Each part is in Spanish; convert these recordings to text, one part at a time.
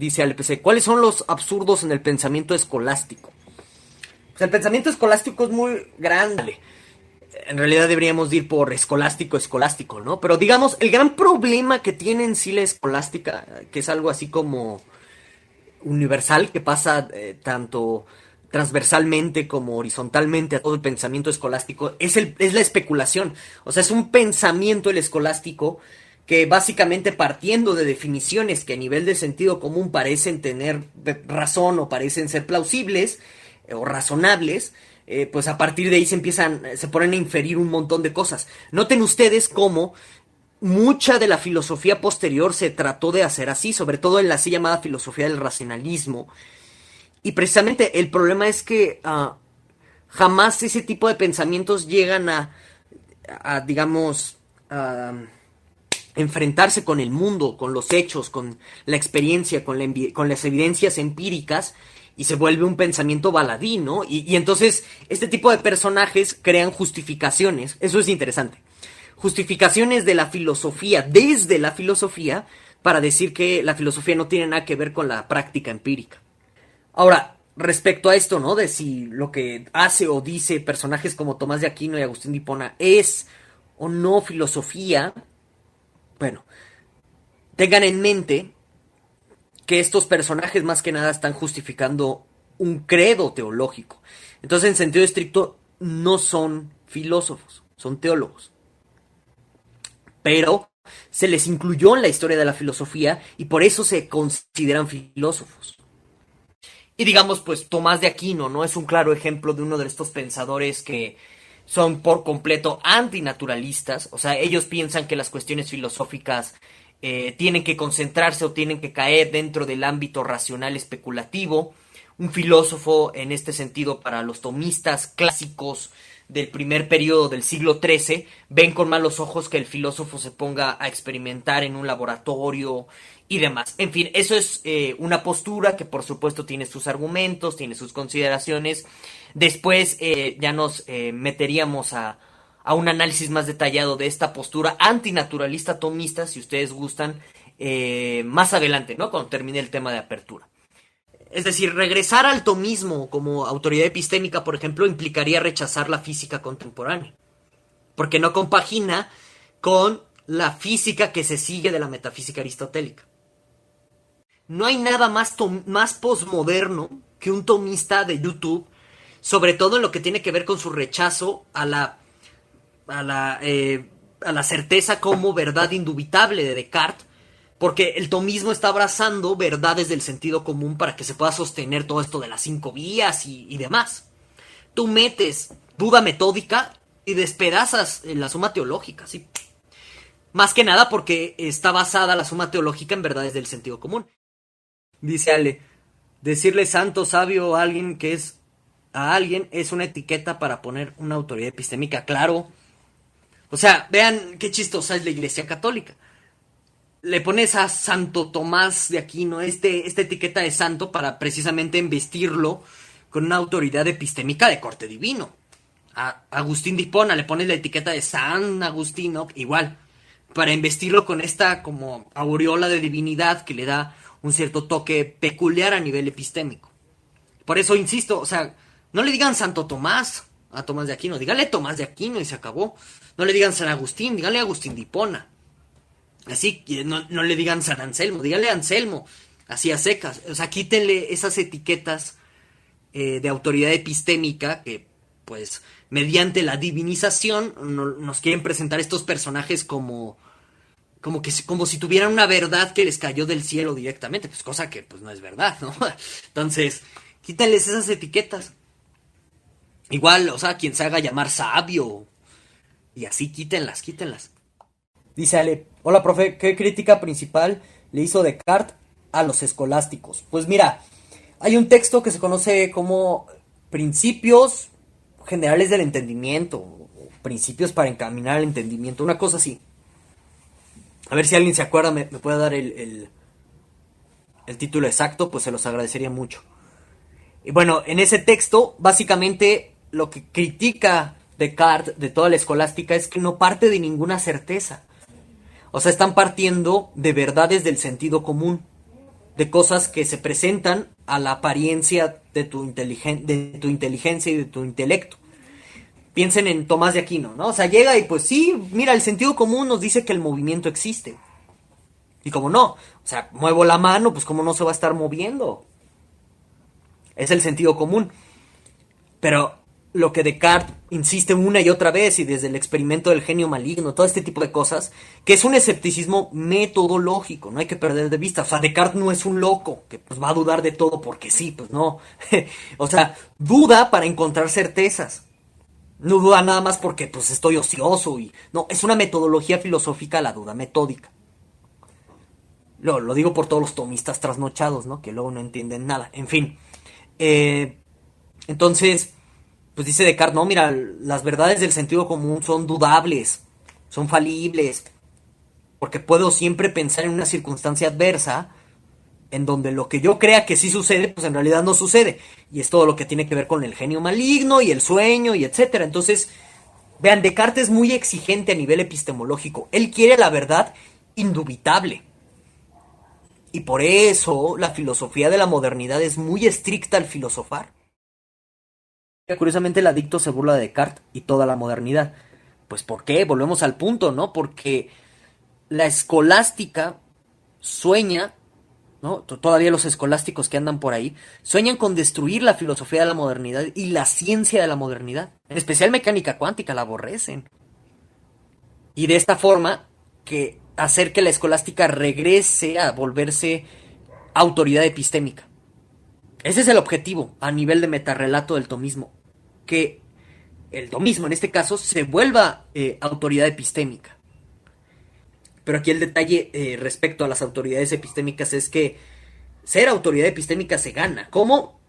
Dice Alpc, ¿cuáles son los absurdos en el pensamiento escolástico? Pues el pensamiento escolástico es muy grande. En realidad deberíamos ir por escolástico, ¿no? Pero digamos, el gran problema que tiene en sí la escolástica, que es algo así como universal, que pasa tanto transversalmente como horizontalmente a todo el pensamiento escolástico, es la especulación. O sea, es un pensamiento el escolástico que básicamente partiendo de definiciones que a nivel de sentido común parecen tener razón o parecen ser plausibles o razonables, pues a partir de ahí se ponen a inferir un montón de cosas. Noten ustedes cómo mucha de la filosofía posterior se trató de hacer así, sobre todo en la así llamada filosofía del racionalismo. Y precisamente el problema es que jamás ese tipo de pensamientos llegan digamos, a enfrentarse con el mundo, con los hechos, con la experiencia, con las evidencias empíricas, y se vuelve un pensamiento baladí, ¿no? Y entonces este tipo de personajes crean justificaciones, eso es interesante, justificaciones de la filosofía, desde la filosofía, para decir que la filosofía no tiene nada que ver con la práctica empírica. Ahora, respecto a esto, ¿no? De si lo que hace o dice personajes como Tomás de Aquino y Agustín de Hipona es o no filosofía, bueno, tengan en mente que estos personajes más que nada están justificando un credo teológico. Entonces, en sentido estricto, no son filósofos, son teólogos. Pero se les incluyó en la historia de la filosofía y por eso se consideran filósofos. Y digamos, pues Tomás de Aquino, ¿no? Es un claro ejemplo de uno de estos pensadores que son por completo antinaturalistas. O sea, ellos piensan que las cuestiones filosóficas tienen que concentrarse o tienen que caer dentro del ámbito racional especulativo. Un filósofo, en este sentido, para los tomistas clásicos del primer periodo del siglo XIII, ven con malos ojos que el filósofo se ponga a experimentar en un laboratorio y demás. En fin, eso es una postura que por supuesto tiene sus argumentos, tiene sus consideraciones. Después ya nos meteríamos a un análisis más detallado de esta postura antinaturalista tomista, si ustedes gustan, más adelante, ¿no? Cuando termine el tema de apertura. Es decir, regresar al tomismo como autoridad epistémica, por ejemplo, implicaría rechazar la física contemporánea, porque no compagina con la física que se sigue de la metafísica aristotélica. No hay nada más posmoderno que un tomista de YouTube, sobre todo en lo que tiene que ver con su rechazo a la certeza como verdad indubitable de Descartes, porque el tomismo está abrazando verdades del sentido común para que se pueda sostener todo esto de las 5 vías y demás. Tú metes duda metódica y despedazas la suma teológica, ¿sí? Más que nada porque está basada la suma teológica en verdades del sentido común. Dice Ale, decirle santo, sabio a alguien es una etiqueta para poner una autoridad epistémica, claro. O sea, vean qué chistosa es la Iglesia Católica. Le pones a Santo Tomás de Aquino esta etiqueta de santo para precisamente investirlo con una autoridad epistémica de corte divino. A Agustín de Hipona le pones la etiqueta de San Agustino, igual, para investirlo con esta como aureola de divinidad que le da un cierto toque peculiar a nivel epistémico. Por eso insisto, o sea, no le digan Santo Tomás a Tomás de Aquino, díganle Tomás de Aquino y se acabó. No le digan San Agustín, díganle Agustín de Hipona. Así, no le digan San Anselmo, díganle Anselmo, así a secas. O sea, quítenle esas etiquetas de autoridad epistémica que, pues, mediante la divinización nos quieren presentar estos personajes como si tuvieran una verdad que les cayó del cielo directamente, pues cosa que pues no es verdad, ¿no? Entonces, quítenles esas etiquetas. Igual, o sea, quien se haga llamar sabio, y así quítenlas. Dice Ale, hola profe, ¿qué crítica principal le hizo Descartes a los escolásticos? Pues mira, hay un texto que se conoce como Principios Generales del Entendimiento, o Principios para encaminar el entendimiento, una cosa así. A ver si alguien se acuerda, me puede dar el título exacto, pues se los agradecería mucho. Y bueno, en ese texto, básicamente lo que critica Descartes de toda la escolástica es que no parte de ninguna certeza. O sea, están partiendo de verdades del sentido común. de cosas que se presentan a la apariencia de de tu inteligencia y de tu intelecto. Piensen en Tomás de Aquino, ¿no? O sea, llega y pues sí, mira, el sentido común nos dice que el movimiento existe. Y como no, o sea, muevo la mano, pues como no se va a estar moviendo. Es el sentido común. Pero lo que Descartes insiste una y otra vez, y desde el experimento del genio maligno, todo este tipo de cosas, que es un escepticismo metodológico, no hay que perder de vista. O sea, Descartes no es un loco, que pues va a dudar de todo porque sí, pues no. O sea, duda para encontrar certezas. No duda nada más porque pues estoy ocioso y... No, es una metodología filosófica la duda, metódica. Lo digo por todos los tomistas trasnochados, ¿no? Que luego no entienden nada. En fin. Entonces, pues dice Descartes, no, mira, las verdades del sentido común son dudables, son falibles, porque puedo siempre pensar en una circunstancia adversa en donde lo que yo crea que sí sucede, pues en realidad no sucede. Y es todo lo que tiene que ver con el genio maligno y el sueño y etcétera. Entonces, vean, Descartes es muy exigente a nivel epistemológico. Él quiere la verdad indubitable. Y por eso la filosofía de la modernidad es muy estricta al filosofar. Curiosamente el adicto se burla de Descartes y toda la modernidad. Pues ¿por qué? Volvemos al punto, ¿no? Porque la escolástica sueña, ¿no? Todavía los escolásticos que andan por ahí, sueñan con destruir la filosofía de la modernidad y la ciencia de la modernidad. En especial mecánica cuántica, la aborrecen. Y de esta forma, que hacer que la escolástica regrese a volverse autoridad epistémica. Ese es el objetivo a nivel de metarrelato del tomismo. Que el tomismo, en este caso, se vuelva autoridad epistémica. Pero aquí el detalle respecto a las autoridades epistémicas es que ser autoridad epistémica se gana. ¿Cómo?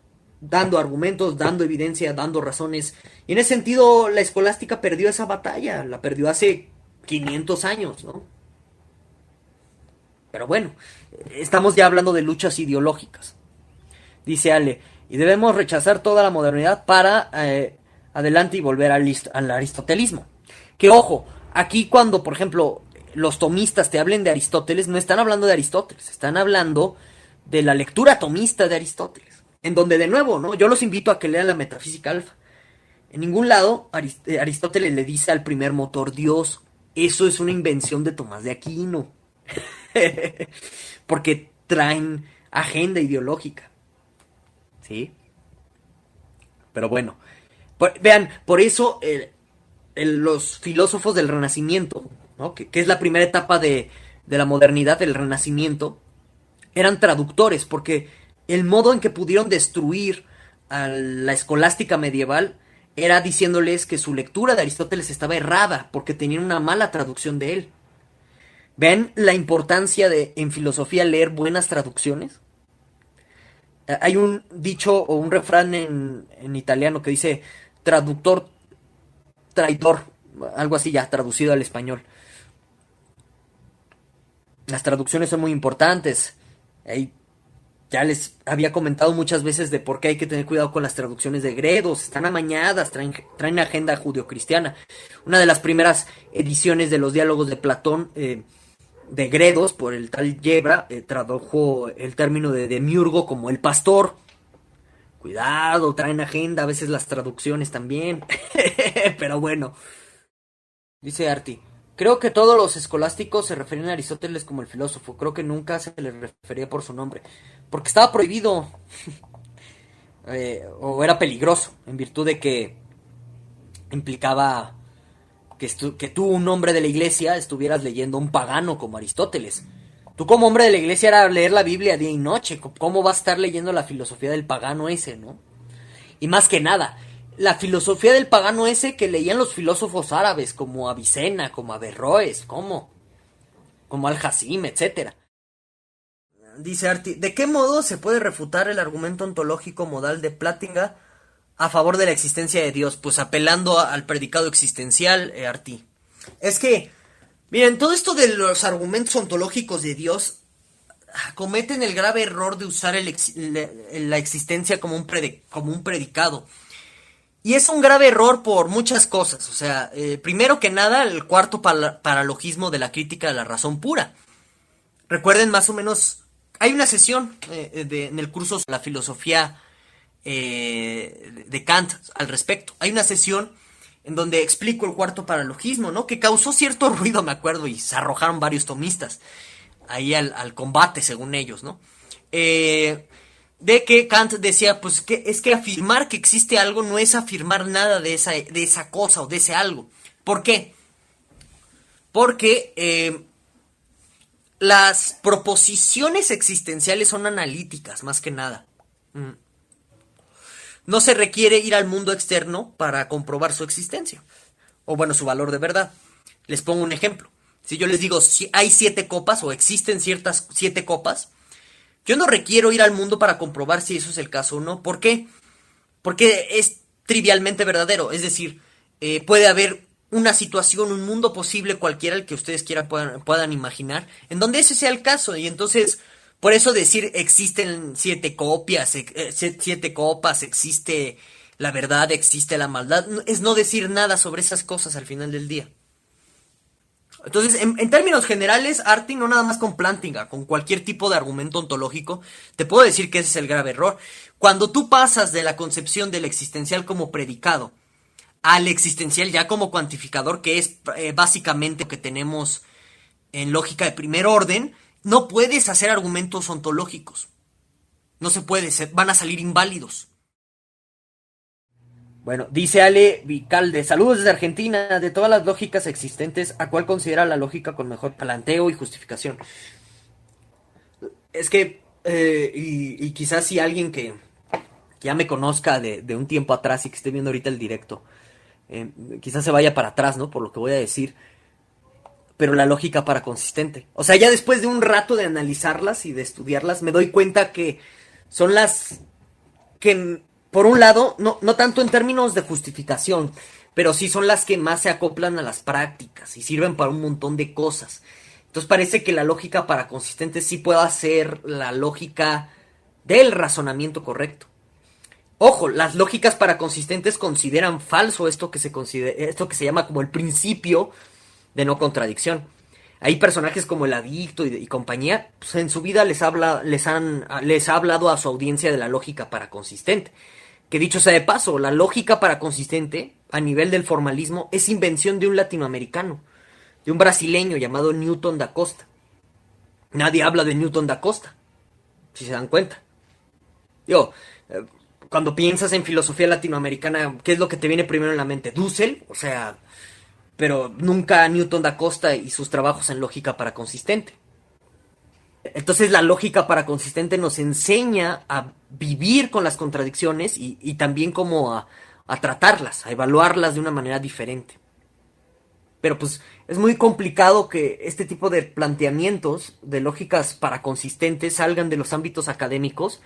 Dando argumentos, dando evidencia, dando razones. Y en ese sentido, la escolástica perdió esa batalla. La perdió hace 500 años, ¿no? Pero bueno, estamos ya hablando de luchas ideológicas. Dice Ale, y debemos rechazar toda la modernidad para adelante y volver al aristotelismo. Que ojo, aquí cuando, por ejemplo, los tomistas te hablen de Aristóteles, no están hablando de Aristóteles, están hablando de la lectura tomista de Aristóteles. En donde, de nuevo, ¿no? Yo los invito a que lean la Metafísica Alfa. En ningún lado Aristóteles le dice al primer motor Dios. Eso es una invención de Tomás de Aquino. Porque traen agenda ideológica. ¿Sí? Pero bueno. Vean, por eso los filósofos del Renacimiento, ¿no? Que es la primera etapa de la modernidad, del Renacimiento, eran traductores, porque el modo en que pudieron destruir a la escolástica medieval era diciéndoles que su lectura de Aristóteles estaba errada, porque tenían una mala traducción de él. ¿Ven la importancia de en filosofía leer buenas traducciones? Hay un dicho o un refrán en italiano que dice traductor traidor, algo así ya traducido al español. Las traducciones son muy importantes. Ya les había comentado muchas veces de por qué hay que tener cuidado con las traducciones de Gredos. Están amañadas, traen agenda judio-cristiana. Una de las primeras ediciones de los diálogos de Platón, de Gredos, por el tal Yebra, tradujo el término de Demiurgo como el pastor. Cuidado, traen agenda, a veces las traducciones también. Pero bueno. Dice Arti. Creo que todos los escolásticos se referían a Aristóteles como el filósofo. Creo que nunca se le refería por su nombre. Porque estaba prohibido. O era peligroso. En virtud de que implicaba que tú, un hombre de la iglesia, estuvieras leyendo a un pagano como Aristóteles. Tú como hombre de la iglesia era leer la Biblia día y noche. ¿Cómo vas a estar leyendo la filosofía del pagano ese, no? Y más que nada, la filosofía del pagano ese que leían los filósofos árabes, como Avicena, como Averroes, como Al-Hasim, etcétera. Dice Arti, ¿de qué modo se puede refutar el argumento ontológico modal de Plantinga a favor de la existencia de Dios? Pues apelando al predicado existencial, Arti. Es que, miren, todo esto de los argumentos ontológicos de Dios cometen el grave error de usar la existencia como un predicado. Y es un grave error por muchas cosas. O sea, primero que nada, el cuarto paralogismo de la crítica de la razón pura. Recuerden más o menos Hay una sesión en el curso de la filosofía de Kant al respecto. Hay una sesión en donde explico el cuarto paralogismo, ¿no? Que causó cierto ruido, me acuerdo, y se arrojaron varios tomistas ahí al combate, según ellos, ¿no? De que Kant decía, pues que es que afirmar que existe algo no es afirmar nada de esa cosa o de ese algo. ¿Por qué? Porque las proposiciones existenciales son analíticas, más que nada. No se requiere ir al mundo externo para comprobar su existencia. O bueno, su valor de verdad. Les pongo un ejemplo. Si yo les digo, si hay 7 copas o existen ciertas 7 copas, yo no requiero ir al mundo para comprobar si eso es el caso o no. ¿Por qué? Porque es trivialmente verdadero. Es decir, puede haber una situación, un mundo posible cualquiera el que ustedes quieran puedan imaginar, en donde ese sea el caso. Y entonces, por eso decir existen 7 copias, 7 copas, existe la verdad, existe la maldad, es no decir nada sobre esas cosas al final del día. Entonces, en términos generales, Arti, no nada más con Plantinga, con cualquier tipo de argumento ontológico, te puedo decir que ese es el grave error. Cuando tú pasas de la concepción del existencial como predicado al existencial ya como cuantificador, que es básicamente lo que tenemos en lógica de primer orden, no puedes hacer argumentos ontológicos. No se puede, van a salir inválidos. Bueno, dice Ale Vicalde, saludos desde Argentina. De todas las lógicas existentes, ¿a cuál considera la lógica con mejor planteo y justificación? Es que, y quizás si alguien que ya me conozca de un tiempo atrás y que esté viendo ahorita el directo, quizás se vaya para atrás, ¿no? Por lo que voy a decir. Pero la lógica para consistente. O sea, ya después de un rato de analizarlas y de estudiarlas, me doy cuenta que son las que, por un lado, no tanto en términos de justificación, pero sí son las que más se acoplan a las prácticas y sirven para un montón de cosas. Entonces parece que la lógica para consistente sí puede ser la lógica del razonamiento correcto. Ojo, las lógicas para consistentes consideran falso esto que se llama como el principio de no contradicción. Hay personajes como el adicto y compañía, pues en su vida les ha hablado a su audiencia de la lógica para consistente. Que dicho sea de paso, la lógica para consistente, a nivel del formalismo, es invención de un latinoamericano, de un brasileño llamado Newton da Costa. Nadie habla de Newton da Costa, si se dan cuenta. Yo, cuando piensas en filosofía latinoamericana, ¿qué es lo que te viene primero en la mente? Dussel, o sea, pero nunca Newton da Costa y sus trabajos en lógica para consistente. Entonces la lógica para consistente nos enseña a vivir con las contradicciones y también como a tratarlas, a evaluarlas de una manera diferente. Pero pues es muy complicado que este tipo de planteamientos de lógicas para consistentes salgan de los ámbitos académicos.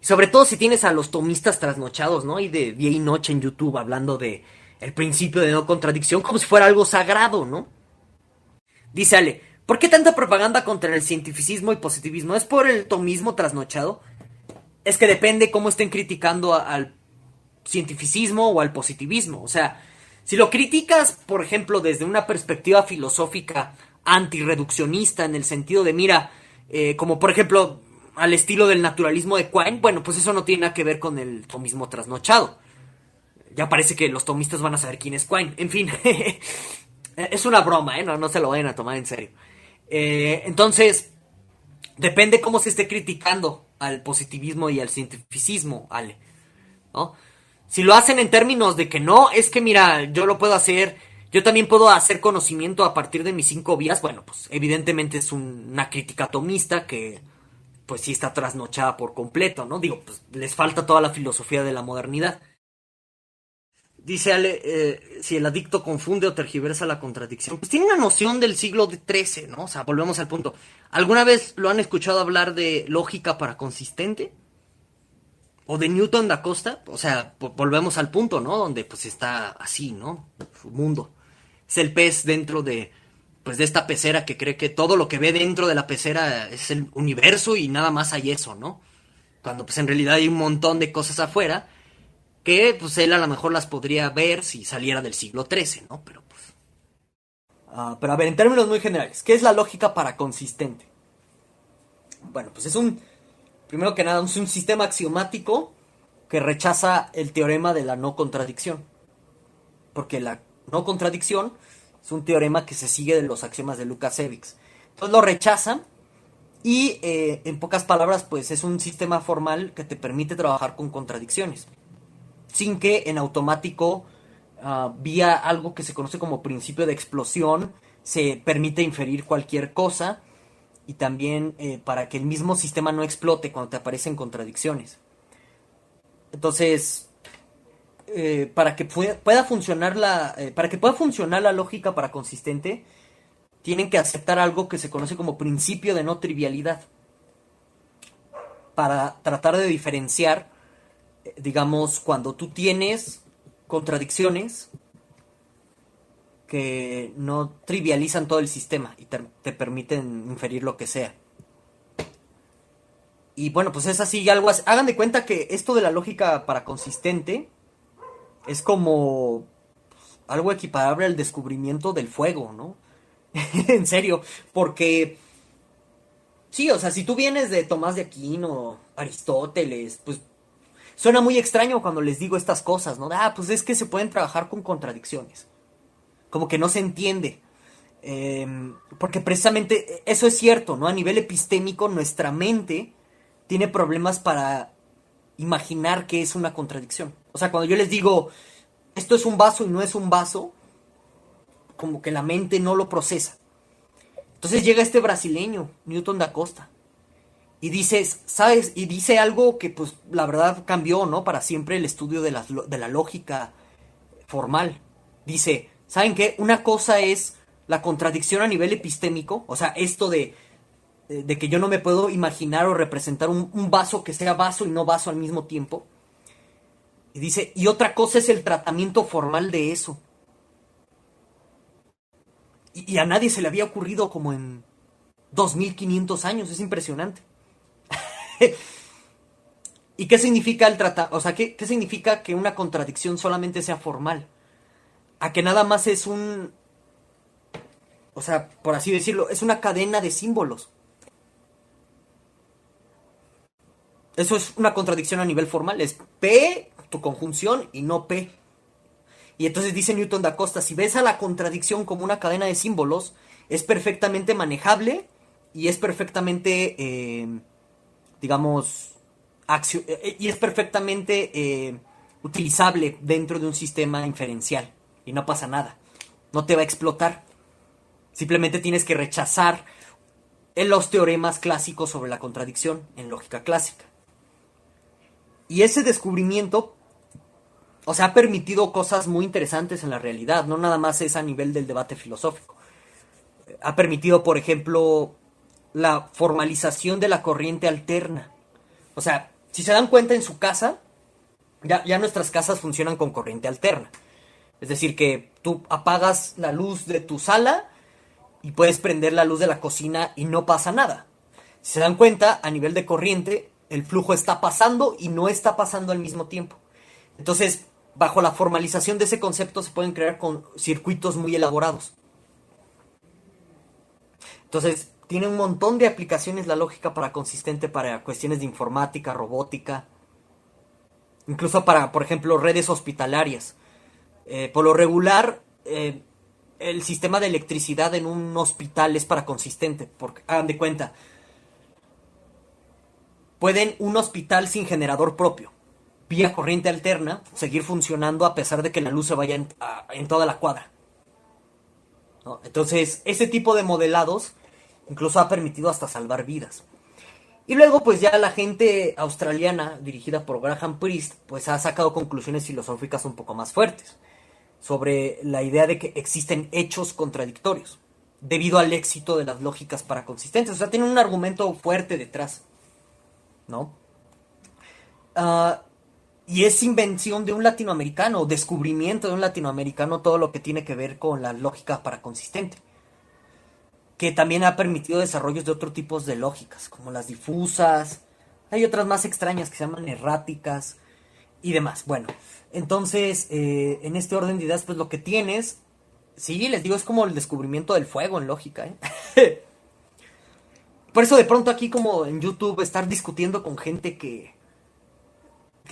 Y sobre todo si tienes a los tomistas trasnochados, ¿no? Y de día y noche en YouTube hablando de el principio de no contradicción como si fuera algo sagrado, ¿no? Dice Ale, ¿por qué tanta propaganda contra el cientificismo y positivismo? ¿Es por el tomismo trasnochado? Es que depende cómo estén criticando al cientificismo o al positivismo. O sea, si lo criticas, por ejemplo, desde una perspectiva filosófica antirreduccionista, en el sentido de, mira, como por ejemplo al estilo del naturalismo de Quine, bueno, pues eso no tiene nada que ver con el tomismo trasnochado. Ya parece que los tomistas van a saber quién es Quine. En fin, es una broma, ¿eh? No se lo vayan a tomar en serio. Entonces, depende cómo se esté criticando al positivismo y al cientificismo, Ale, ¿no? Si lo hacen en términos de que no, es que mira, yo lo puedo hacer, yo también puedo hacer conocimiento a partir de mis 5 vías, bueno, pues evidentemente es una crítica tomista que pues sí está trasnochada por completo, ¿no? Digo, pues les falta toda la filosofía de la modernidad. Dice Ale, si el adicto confunde o tergiversa la contradicción, pues tiene una noción del siglo XIII, ¿no? O sea, volvemos al punto. ¿Alguna vez lo han escuchado hablar de lógica para consistente? ¿O de Newton da Costa? O sea, volvemos al punto, ¿no? Donde pues está así, ¿no? Su mundo. Es el pez dentro pues de esta pecera que cree que todo lo que ve dentro de la pecera es el universo y nada más hay eso, ¿no? Cuando pues en realidad hay un montón de cosas afuera que pues él a lo mejor las podría ver si saliera del siglo XIII, ¿no? Pero pues... pero a ver, en términos muy generales, ¿qué es la lógica para consistente? Bueno, pues primero que nada, es un sistema axiomático que rechaza el teorema de la no contradicción. Porque la no contradicción es un teorema que se sigue de los axiomas de Lukasiewicz. Entonces lo rechazan y en pocas palabras pues es un sistema formal que te permite trabajar con contradicciones sin que en automático vía algo que se conoce como principio de explosión se permite inferir cualquier cosa y también para que el mismo sistema no explote cuando te aparecen contradicciones. Entonces, para que pueda funcionar la lógica para consistente, tienen que aceptar algo que se conoce como principio de no trivialidad, para tratar de diferenciar, digamos, cuando tú tienes contradicciones que no trivializan todo el sistema y te permiten inferir lo que sea. Y bueno, pues es así, algo así. Hagan de cuenta que esto de la lógica para consistente es como algo equiparable al descubrimiento del fuego, ¿no? En serio, porque sí, o sea, si tú vienes de Tomás de Aquino, Aristóteles, pues suena muy extraño cuando les digo estas cosas, ¿no? Pues es que se pueden trabajar con contradicciones. Como que no se entiende. Porque precisamente eso es cierto, ¿no? A nivel epistémico, nuestra mente tiene problemas para imaginar que es una contradicción. O sea, cuando yo les digo, esto es un vaso y no es un vaso, como que la mente no lo procesa. Entonces llega este brasileño, Newton da Costa, y dice, ¿sabes? Y dice algo que pues la verdad cambió, ¿no? Para siempre el estudio de la lógica formal. Dice, ¿saben qué? Una cosa es la contradicción a nivel epistémico, o sea, esto de que yo no me puedo imaginar o representar un vaso que sea vaso y no vaso al mismo tiempo. Y dice, y otra cosa es el tratamiento formal de eso. Y a nadie se le había ocurrido como en 2500 años, es impresionante. ¿Y qué significa el tratamiento? O sea, ¿qué significa que una contradicción solamente sea formal? A que nada más es o sea, por así decirlo, es una cadena de símbolos. Eso es una contradicción a nivel formal, es P, tu conjunción, y no P. Y entonces dice Newton da Costa, si ves a la contradicción como una cadena de símbolos, es perfectamente manejable y es perfectamente, digamos, y es perfectamente utilizable dentro de un sistema inferencial. Y no pasa nada. No te va a explotar. Simplemente tienes que rechazar los teoremas clásicos sobre la contradicción en lógica clásica. Y ese descubrimiento, o sea, ha permitido cosas muy interesantes en la realidad, no nada más es a nivel del debate filosófico. Ha permitido, por ejemplo, la formalización de la corriente alterna. O sea, si se dan cuenta en su casa, ya nuestras casas funcionan con corriente alterna. Es decir, que tú apagas la luz de tu sala y puedes prender la luz de la cocina y no pasa nada. Si se dan cuenta, a nivel de corriente, el flujo está pasando y no está pasando al mismo tiempo. Entonces, bajo la formalización de ese concepto se pueden crear con circuitos muy elaborados. Entonces, tiene un montón de aplicaciones la lógica para consistente para cuestiones de informática, robótica, incluso para, por ejemplo, redes hospitalarias. Por lo regular, el sistema de electricidad en un hospital es para consistente, porque hagan de cuenta, pueden un hospital sin generador propio, vía corriente alterna, seguir funcionando a pesar de que la luz se vaya en toda la cuadra, ¿no? Entonces, ese tipo de modelados incluso ha permitido hasta salvar vidas. Y luego, pues ya la gente australiana, dirigida por Graham Priest, pues ha sacado conclusiones filosóficas un poco más fuertes sobre la idea de que existen hechos contradictorios debido al éxito de las lógicas para consistentes. O sea, tiene un argumento fuerte detrás, ¿no? Uh, y es invención de un latinoamericano, descubrimiento de un latinoamericano, todo lo que tiene que ver con la lógica para consistente, que también ha permitido desarrollos de otros tipos de lógicas, como las difusas, hay otras más extrañas que se llaman erráticas y demás. Bueno, entonces, en este orden de ideas, pues lo que tienes, sí, les digo, es como el descubrimiento del fuego en lógica, ¿eh? Por eso de pronto aquí como en YouTube estar discutiendo con gente que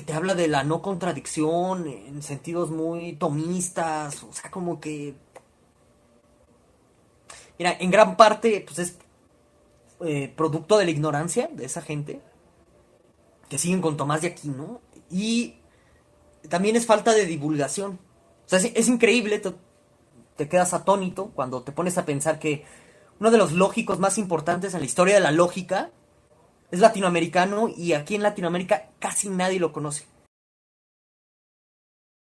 te habla de la no contradicción en sentidos muy tomistas, o sea, como que... Mira, en gran parte pues es producto de la ignorancia de esa gente que siguen con Tomás de Aquino y también es falta de divulgación. O sea, es increíble, te quedas atónito cuando te pones a pensar que uno de los lógicos más importantes en la historia de la lógica es latinoamericano y aquí en Latinoamérica casi nadie lo conoce.